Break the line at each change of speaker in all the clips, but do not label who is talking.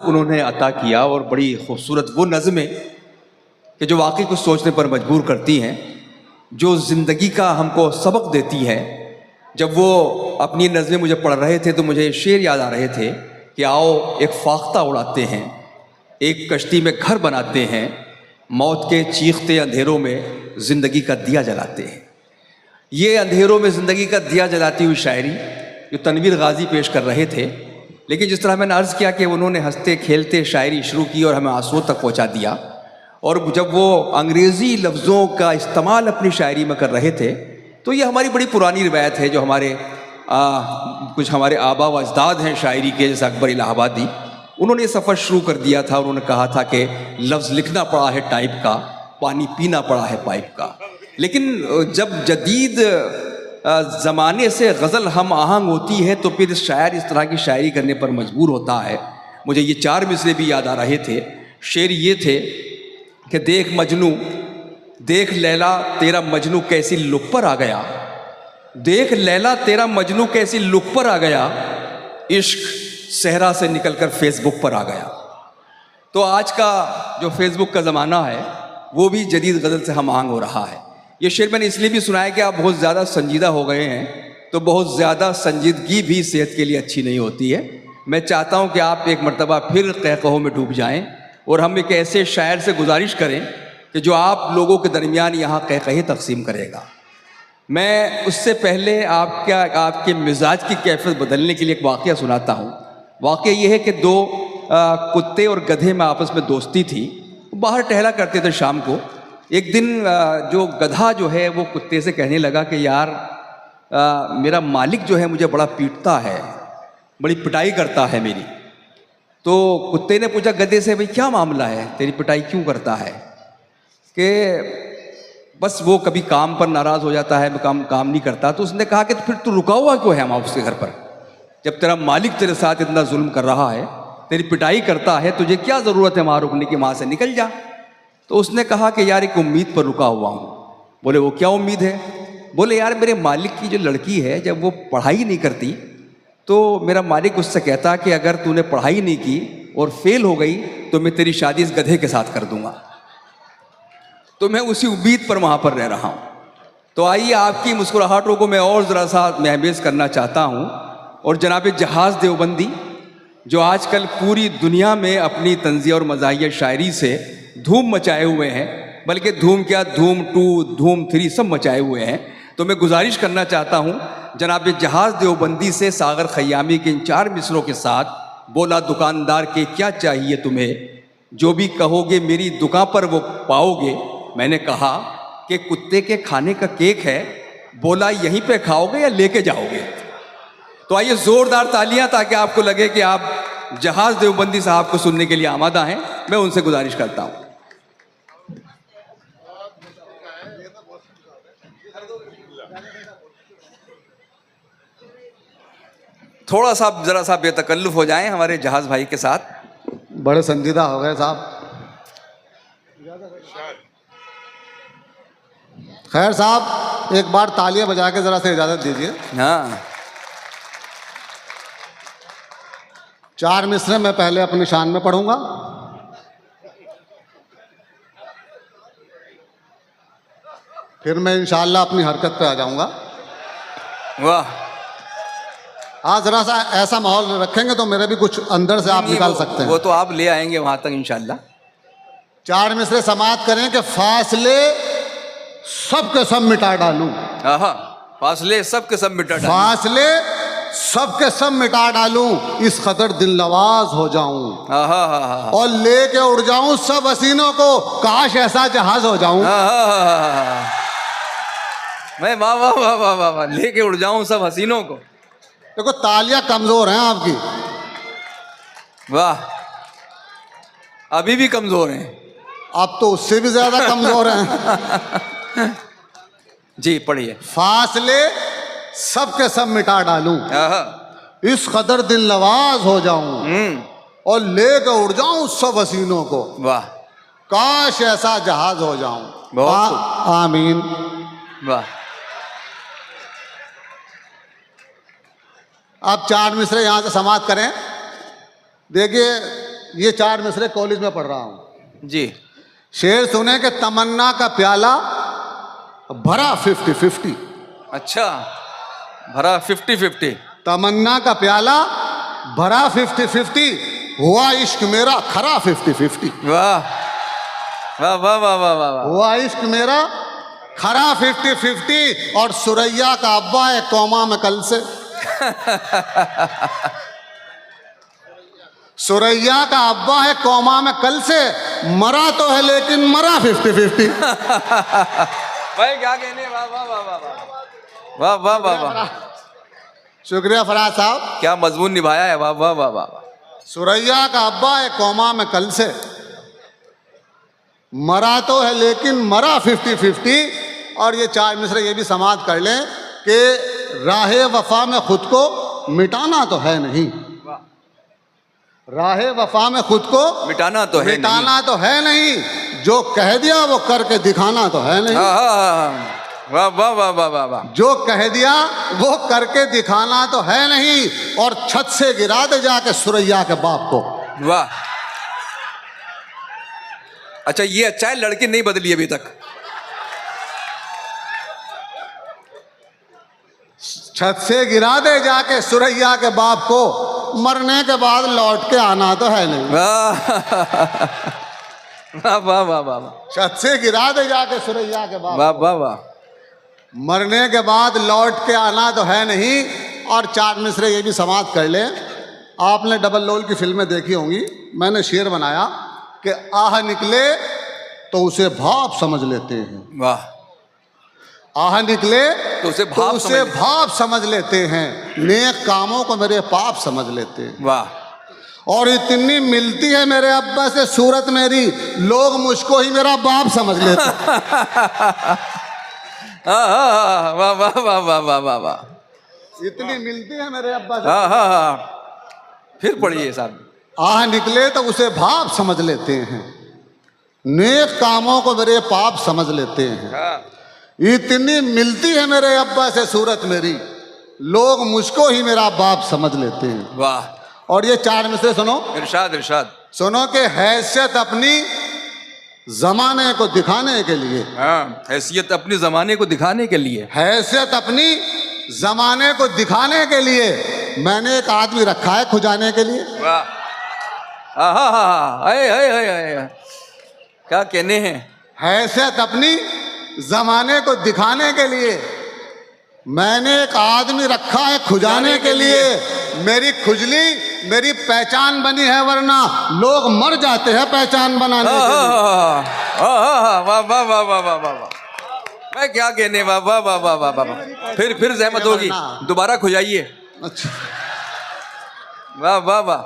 उन्होंने अता किया और बड़ी खूबसूरत वो नज़में कि जो वाकई कुछ सोचने पर मजबूर करती हैं, जो ज़िंदगी का हमको सबक देती हैं। जब वो अपनी नज़में मुझे पढ़ रहे थे तो मुझे शेर याद आ रहे थे कि आओ एक फाख्ता उड़ाते हैं, एक कश्ती में घर बनाते हैं, मौत के चीखते अंधेरों में ज़िंदगी का दिया जलाते हैं। ये अंधेरों में ज़िंदगी का दिया जलाती हुई शायरी जो तनवीर गाज़ी पेश कर रहे थे, लेकिन जिस तरह मैंने अर्ज़ किया कि उन्होंने हंसते खेलते शायरी शुरू की और हमें आंसुओं तक पहुंचा दिया। और जब वो अंग्रेज़ी लफ्ज़ों का इस्तेमाल अपनी शायरी में कर रहे थे तो ये हमारी बड़ी पुरानी रिवायत है, जो हमारे कुछ हमारे आबा व अजदाद हैं शायरी के, जैसे अकबर इलाहाबादी, उन्होंने ये सफ़र शुरू कर दिया था। उन्होंने कहा था कि लफ्ज़ लिखना पड़ा है टाइप का, पानी पीना पड़ा है पाइप का। लेकिन जब जदीद ज़माने से गज़ल हम आहंग होती है तो फिर शायर इस तरह की शायरी करने पर मजबूर होता है। मुझे ये चार मिसरे भी याद आ रहे थे। शेर ये थे कि देख मजनू, देख लैला तेरा मजनू कैसी लुक पर आ गया, देख लैला तेरा मजनू कैसी लुक पर आ गया, इश्क सहरा से निकलकर फेसबुक पर आ गया। तो आज का जो फेसबुक का ज़माना है वो भी जदीद गज़ल से हम आहंग हो रहा है। ये शेर मैंने इसलिए भी सुनाया कि आप बहुत ज़्यादा संजीदा हो गए हैं, तो बहुत ज़्यादा संजीदगी भी सेहत के लिए अच्छी नहीं होती है। मैं चाहता हूँ कि आप एक मरतबा फिर कहकहो में डूब जाएं और हम एक ऐसे शायर से गुजारिश करें कि जो आप लोगों के दरमियान यहाँ कहकहे तकसीम करेगा। मैं उससे पहले आपके मिजाज की कैफियत बदलने के लिए एक वाक़या सुनाता हूँ। वाक़या ये है कि दो कुत्ते और गधे में आपस में दोस्ती थी। बाहर टहला करते थे शाम को। एक दिन जो गधा जो है वो कुत्ते से कहने लगा कि यार मेरा मालिक जो है मुझे बड़ा पीटता है, बड़ी पिटाई करता है मेरी। तो कुत्ते ने पूछा गधे से, भाई क्या मामला है, तेरी पिटाई क्यों करता है? कि बस वो कभी काम पर नाराज़ हो जाता है, काम नहीं करता। तो उसने कहा कि फिर तू रुका हुआ क्यों है वहाँ उसके घर पर, जब तेरा मालिक तेरे साथ इतना जुल्म कर रहा है, तेरी पिटाई करता है, तुझे क्या ज़रूरत है वहाँ रुकने की, वहाँ से निकल जा। तो उसने कहा कि यार एक उम्मीद पर रुका हुआ हूँ। बोले वो क्या उम्मीद है? बोले यार मेरे मालिक की जो लड़की है जब वो पढ़ाई नहीं करती तो मेरा मालिक उससे कहता कि अगर तूने पढ़ाई नहीं की और फेल हो गई तो मैं तेरी शादी इस गधे के साथ कर दूंगा। तो मैं उसी उम्मीद पर वहाँ पर रह रहा हूँ। तो आइए आपकी मुस्कुराहटों को मैं और ज़रा सा महसूस करना चाहता हूँ। और जनाब जहाज़ देवबंदी जो आजकल पूरी दुनिया में अपनी तंज़िया और मज़ाहिया शायरी से धूम मचाए हुए हैं, बल्कि धूम क्या, धूम 2 धूम 3 सब मचाए हुए हैं। तो मैं गुजारिश करना चाहता हूँ जनाब जहाज़ देवबंदी से सागर खयामी के इन 4 मिसरों के साथ। बोला दुकानदार के क्या चाहिए तुम्हें, जो भी कहोगे मेरी दुकान पर वो पाओगे। मैंने कहा कि कुत्ते के खाने का केक है। बोला यहीं पे खाओगे या लेके जाओगे? तो आइए ज़ोरदार तालियां ताकि आपको लगे कि आप जहाज़ देवबंदी साहब को सुनने के लिए आमादा हैं। मैं उनसे गुजारिश करता हूँ। थोड़ा सा ज़रा सा बेतकल्लुफ़ हो जाएं हमारे जहाज़ भाई के साथ।
बड़े संजीदा हो गए साहब। खैर साहब एक बार तालियां बजा के ज़रा से इजाज़त दीजिए।
हाँ
4 मिसरे मैं पहले अपनी शान में पढ़ूंगा, फिर मैं इंशाअल्लाह अपनी हरकत पे आ जाऊंगा।
वाह,
आज ज़रा सा ऐसा माहौल रखेंगे तो मेरे भी कुछ अंदर से आप निकाल सकते हैं।
वो तो आप ले आएंगे वहां तक इंशाअल्लाह।
4 मिसरे समाप्त करें कि फासले सब के सब मिटा डालूं।
फासले सब के सब मिटा डालूं।
फासले सब के सब मिटा डालूं, इस कदर दिल नवाज हो जाऊं और लेके उड़ जाऊं सब हसीनों को, काश ऐसा जहाज हो जाऊं।
मैं वाह वाह वाह वाह वाह वाह, लेके उड़ जाऊं सब हसीनों को।
देखो तालियां कमजोर हैं आपकी।
वाह, अभी भी कमजोर हैं।
अब तो उससे भी ज्यादा कमजोर हैं।
जी पढ़िए।
फासले सब के सब मिटा डालूं, इस कदर दिल नवाज हो जाऊं और लेके उड़ जाऊं सब हसीनों को।
वाह,
काश ऐसा जहाज हो जाऊं।
बहुत
आमीन।
वाह।
आप 4 मिसरे यहाँ से समाप्त करें। देखिए ये 4 मिसरे कॉलेज में पढ़ रहा हूं
जी।
शेर सुने कि तमन्ना का प्याला भरा 50-50।
अच्छा, भरा 50-50।
तमन्ना का प्याला भरा 50-50, हुआ इश्क मेरा खरा 50-50।
वाह वाह वाह वाह वाह वाह वाह।
हुआ इश्क मेरा खरा 50-50, और सुरैया का अब्बा है कौमा में कल से। सुरैया का अब्बा है कौमा में कल से, मरा तो है लेकिन मरा 50-50।
भाई क्या कहने, वाह वाह वाह वाह वाह वाह वाह वाह वाह।
शुक्रिया फराज साहब,
क्या मजमून निभाया है, वाह वाह वाह वाह।
सुरैया का अब्बा है कौमा में कल से, मरा तो है लेकिन मरा 50-50। और ये 4 मिसरे ये भी समाप्त कर लें कि राहे वफा में खुद को मिटाना तो है नहीं, राहे वफा में खुद को
मिटाना तो है नहीं,
मिटाना तो है नहीं, जो कह दिया वो करके दिखाना तो है नहीं।
वाह वाह वाह वाह वाह वाह।
जो कह दिया वो करके दिखाना तो है नहीं, और छत से गिरा दे जाके सुरैया के बाप को।
वाह। अच्छा ये अच्छा है, लड़की नहीं बदली अभी तक।
छत से गिरा दे जाके सुरैया के बाप को, मरने के बाद लौट के आना तो है नहीं।
वाह वाह वाह वाह।
छत से गिरा दे जाके सुरैया के बाप,
वाह वाह वाह।
मरने के बाद लौट के आना तो है नहीं। और 4 मिसरे ये भी समाप्त कर ले, आपने डबल लोल की फिल्में देखी होंगी, मैंने शेर बनाया कि आह निकले तो उसे भाप समझ लेते हैं।
वाह।
आह निकले
तो उसे
भाप समझ लेते हैं, नेक कामों को मेरे पाप समझ लेते हैं।
वाह।
और इतनी मिलती है मेरे अब्बा से सूरत मेरी, लोग मुझको ही मेरा बाप समझ लेते हैं।
वाह वाह वाह वाह वाह वाह वाह।
इतनी मिलती है मेरे अब्बा से।
हाँ हाँ हाँ, फिर पढ़िए साहब।
आह निकले तो उसे भाप समझ लेते हैं, नेक कामों को मेरे पाप समझ लेते हैं।
हाँ।
इतनी मिलती है मेरे अब्बा से सूरत मेरी, लोग मुझको ही मेरा बाप समझ लेते हैं।
वाह।
और ये 4 मिसरे सुनो,
इरशाद इरशाद।
सुनो कि हैसियत अपनी जमाने को दिखाने के लिए,
हाँ, हैसियत अपने जमाने को दिखाने के लिए,
हैसियत अपनी जमाने को दिखाने के लिए मैंने एक आदमी रखा है खुजाने के लिए।
वाह। हाँ हाँ हाँ, आए आए आए आए, क्या कहने हैं।
हैसियत अपनी जमाने को दिखाने के लिए मैंने एक आदमी रखा है खुजाने के लिए, मेरी खुजली मेरी पहचान बनी है, वरना लोग मर जाते हैं पहचान बनाने के लिए।
वाह वाह वाह वाह वाह वाह वाह। मैं क्या कहने, वाह वाह वाह वाह वाह वाह। फिर जहमत होगी, दोबारा खुजाइए।
अच्छा,
वाह वाह वाह,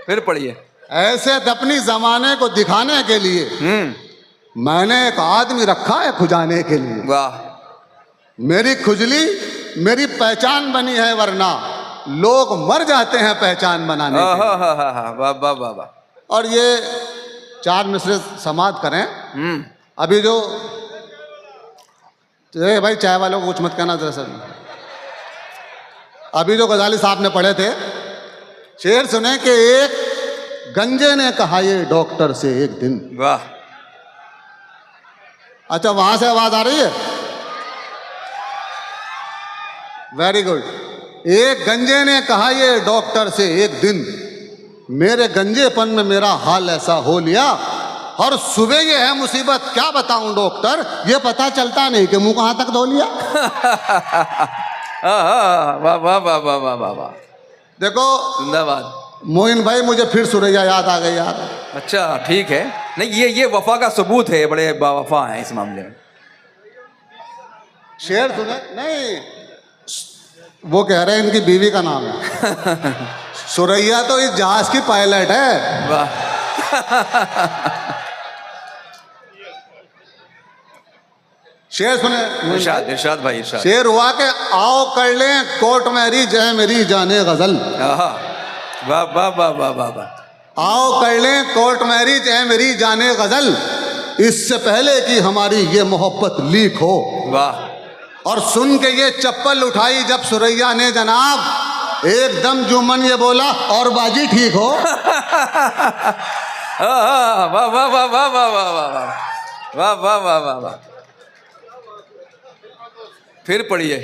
फिर पढ़िए।
ऐसे अपनी जमाने को दिखाने के लिए मैंने एक आदमी रखा है खुजाने के लिए।
वाह।
मेरी खुजली मेरी पहचान बनी है, वरना लोग मर जाते हैं पहचान बनाने के लिए।
वाह वाह वाह वाह।
और ये 4 मिसरे समाप्त करें। अभी जो भाई चाय वालों को कुछ मत कहना दरअसल, अभी जो गजाली साहब ने पढ़े थे शेर सुने कि एक गंजे ने कहा ये डॉक्टर से एक दिन।
वाह।
अच्छा, वहां से आवाज आ रही है, वेरी गुड। एक गंजे ने कहा ये डॉक्टर से एक दिन, मेरे गंजेपन में मेरा हाल ऐसा हो लिया, और सुबह ये है मुसीबत क्या बताऊं डॉक्टर, ये पता चलता नहीं कि मुंह कहां तक धो लिया।
वाह वाह वाह वाह वाह वाह वाह।
देखो
जिंदाबाद।
मोइन भाई, मुझे फिर सुरैया याद आ गई यार।
अच्छा ठीक है, नहीं ये वफा का सबूत है, बड़े बावफा हैं इस मामले में।
शेर सुने नहीं, वो कह रहे हैं इनकी बीवी का नाम है सुरैया, तो इस जहाज की पायलट है।
वाह।
शेर सुने,
इरशाद इरशाद भाई इरशाद।
शेर हुआ कि आओ कर लें कोर्ट मेरी जय मेरी जाने गजल।
वाह वाह वाह वाह वाह वाह।
आओ कर लें कोर्ट मेरी जय मेरी जाने गजल, इससे पहले कि हमारी ये मोहब्बत लीक हो।
वाह।
और सुन के ये चप्पल उठाई जब सुरैया ने जनाब, एकदम जुम्मन ये बोला और बाजी ठीक हो।
वाह वाह वाह वाह वाह वाह वाह वाह वाह वाह वाह वाह। फिर पढ़िए।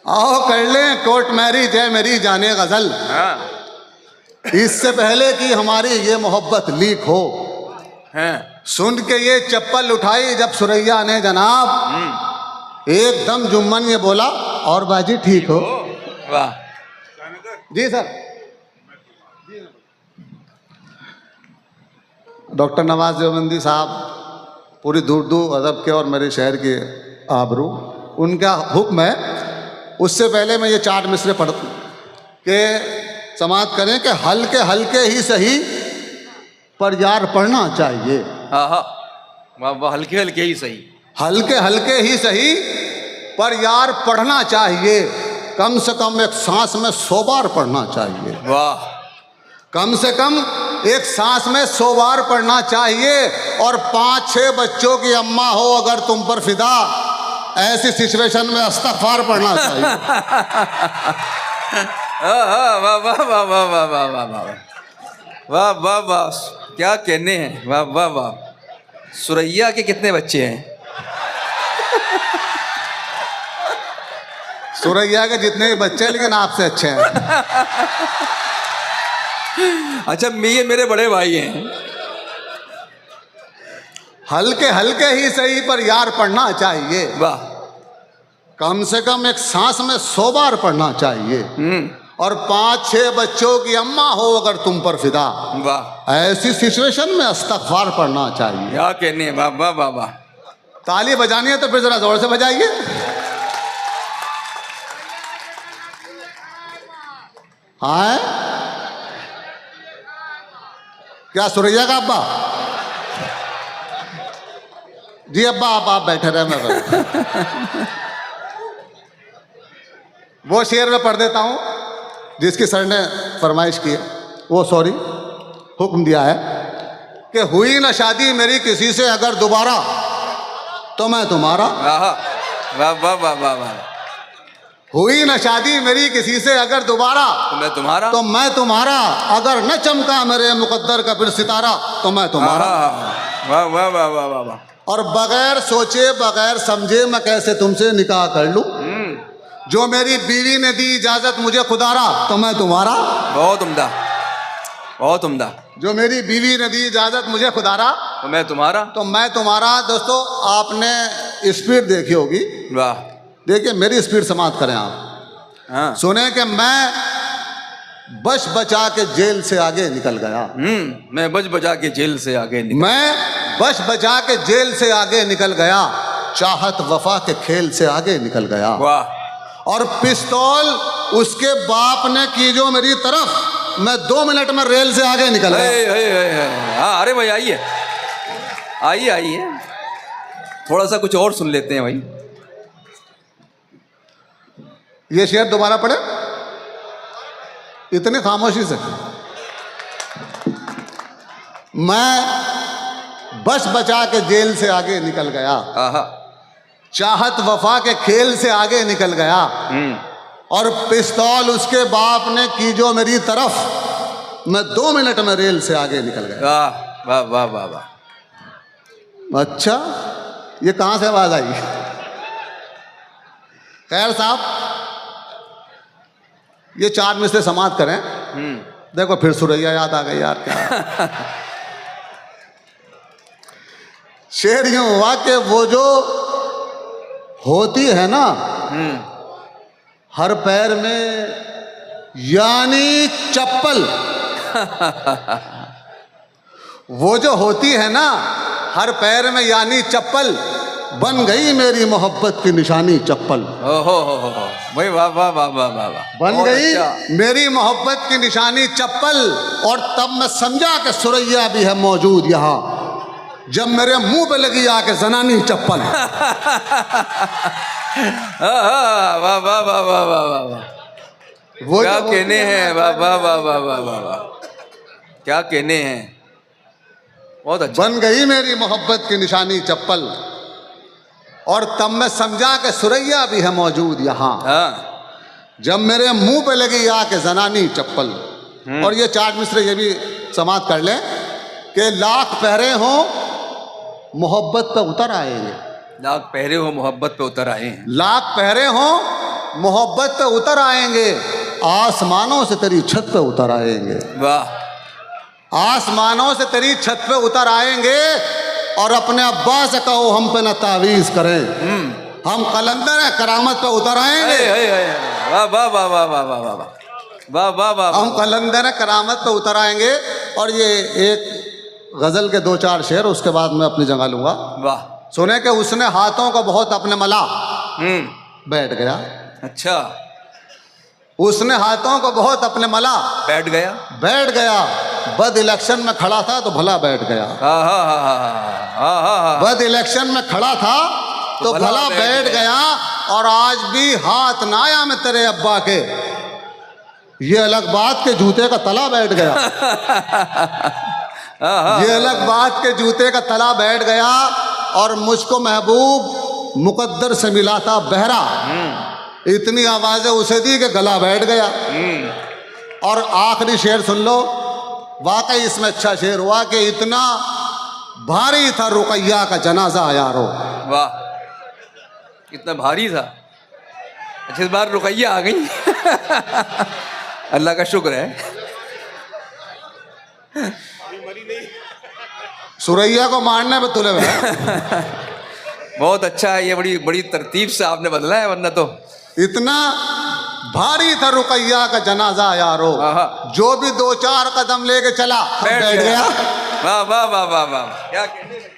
आओ कर लें कोर्ट मैरिज है मेरी जाने गजल,
हाँ
इससे पहले कि हमारी ये मोहब्बत लीक हो।
हैं।
सुन के ये चप्पल उठाई जब सुरैया ने जनाब, एकदम जुम्मन ये बोला और बाजी ठीक हो।
वाह।
जी सर। डॉक्टर नवाज देवबंदी साहब पूरी दूर दूर अदब के और मेरे शहर के आबरू, उनका हुक्म है। उससे पहले मैं ये 4 मिसरे पढ़ के समाप्त करें कि हल्के हल्के ही सही पर यार पढ़ना चाहिए।
हाँ हाँ वाह वाह, हल्के हल्के ही सही।
हल्के हल्के ही सही पर यार पढ़ना चाहिए। कम से कम एक सांस में 100 बार पढ़ना चाहिए।
वाह।
कम से कम एक सांस में 100 बार पढ़ना चाहिए। और 5-6 बच्चों की अम्मा हो अगर तुम पर फिदा, ऐसी सिचुएशन में इस्तग़फ़ार पढ़ना चाहिए।
वाह वाह वाह वाह वाह वाह वाह वाह वाह वाह वाह, क्या कहने हैं। वाह वाह वाह। सुरैया के कितने बच्चे हैं?
सुरैया के जितने भी बच्चे हैं लेकिन आपसे अच्छे हैं।
अच्छा ये मेरे बड़े भाई हैं।
हल्के हल्के ही सही पर यार पढ़ना चाहिए।
वाह।
कम से कम एक सांस में 100 बार पढ़ना चाहिए। और 5-6 बच्चों की अम्मा हो अगर तुम पर फिदा,
वाह।
ऐसी सिचुएशन में इस्तग़फ़ार पढ़ना चाहिए।
क्या कहने हैं। वाह वाह वाह वाह।
ताली बजानी है तो फिर जरा जोर से बजाइए। हाँ क्या सुरैया का अब्बा? जी अब्बा आप बैठे रहे, मैं वो शेर में पढ़ देता हूं जिसकी सर ने फरमाइश की है। वो सॉरी हुक्म दिया है कि हुई ना शादी मेरी किसी से अगर दोबारा तो मैं तुम्हारा।
वाह वाह वाह वाह वाह वाह।
हुई न शादी मेरी किसी से अगर दोबारा
तो मैं तुम्हारा।
तो मैं तुम्हारा। अगर न चमका मेरे मुकद्दर का फिर सितारा तो मैं तुम्हारा।
वाह वाह वाह वाह वाह वाह।
और बगैर सोचे बगैर समझे मैं कैसे तुमसे निकाह कर लूं। जो मेरी बीवी ने दी इजाजत मुझे खुदारा तो मैं तुम्हारा।
बहुत उम्दा, बहुत उम्दा।
जो मेरी बीवी ने दी इजाजत मुझे खुदारा
तो मैं तुम्हारा।
तो मैं तुम्हारा। दोस्तों आपने स्पीड देखी होगी।
वाह।
देखिए मेरी स्पीड समाप्त करें आप।
हाँ।
सुने कि मैं बच बचा के जेल से आगे निकल गया।
मैं बच बचा के जेल से आगे निकल।
मैं बच बचा के जेल से आगे निकल गया। चाहत वफा के खेल से आगे निकल गया।
वाह।
और पिस्तौल उसके बाप ने की जो मेरी तरफ, मैं 2 मिनट में रेल से आगे निकल गया।
हाँ अरे भाई आइए आइए आइए, थोड़ा सा कुछ और सुन लेते हैं भाई।
ये शेर दोबारा पढ़े इतने खामोशी से। मैं बच बचा के जेल से आगे निकल गया।
आहा।
चाहत वफा के खेल से आगे निकल गया। और पिस्तौल उसके बाप ने की जो मेरी तरफ, मैं 2 मिनट में रेल से आगे निकल गया।
वाह वाह वाह वाह वाह।
अच्छा ये कहां से आवाज आई? खैर साहब ये 4 में से समाप्त करें। देखो फिर सुरैया याद आ गई यार क्या। शेर यूं हुआ कि वो जो होती है ना हर पैर में यानी चप्पल, वो जो होती है ना हर पैर में यानी चप्पल, बन गई मेरी मोहब्बत की निशानी चप्पल।
ओहो हो भाई वाह वाह वाह वाह वाह वाह।
बन
बहुत
गई
अच्छा।
मेरी मोहब्बत की निशानी चप्पल। और तब मैं समझा कि सुरैया भी है मौजूद यहाँ, जब मेरे मुंह पे लगी आके जनानी चप्पल।
वाह वाह वाह वाह वाह वाह वाह।
वो
क्या
जो
कहने हैं। वाह वाह वाह वाह वाह वाह वाह, क्या कहने हैं। बहुत अच्छा।
बन गई मेरी मोहब्बत की निशानी चप्पल। और तब मैं समझा कि सुरैया भी है मौजूद यहाँ,
हाँ।
जब मेरे मुंह पे लगी आके जनानी चप्पल। और ये चार मिसरे ये भी समाप्त कर लें कि लाख पहरे हों मोहब्बत पे उतर आएंगे।
लाख पहरे हो मोहब्बत पे उतर आए हैं।
लाख पहरे हों मोहब्बत पे उतर आएंगे, आसमानों से तेरी छत पे उतर आएंगे।
वाह।
आसमानों से तेरी छत पे उतर आएंगे और अपने अब्बा से कहो हम पे न तावीज करें, हम कलंदर है करामत पे उतर आएंगे।
वाह वाह वाह वाह वाह वाह वाह वाह वाह वाह।
हम कलंदर है करामत पे उतर आएंगे। और ये एक गजल के दो चार शेर उसके बाद मैं अपनी जगह लूंगा।
वाह।
सुने कि उसने हाथों को बहुत अपने मला, बैठ गया।
अच्छा।
उसने हाथों को बहुत अपने मला,
बैठ गया।
बैठ गया। बद इलेक्शन में खड़ा था तो भला बैठ गया।
हाँ हाँ हाँ हाँ हाँ हाँ हाँ।
बद इलेक्शन में खड़ा था तो भला बैठ गया। और आज भी हाथ ना आया में तेरे अब्बा के, ये अलग बात के जूते का तला बैठ गया। ये अलग बात के जूते का तला बैठ गया। और मुझको महबूब मुकद्दर से मिला था बहरा, इतनी आवाजें उसे दी कि गला बैठ गया। और आखिरी शेर सुन लो, वाकई इसमें अच्छा शेर हुआ कि इतना भारी था रुकैया का जनाजा यारो।
वाह, कितना भारी था। अच्छा, इस बार रुकैया आ गई। अल्लाह का शुक्र है।
सुरैया को मारने पे तुले हुए।
बहुत अच्छा है, ये बड़ी बड़ी तरतीब से आपने बदला है, वरना तो
इतना भारी था रुकैया का जनाजा यारो, जो भी दो चार कदम लेके चला बैठ गया।
वाह वाह वाह वाह वाह, क्या कहने लगे।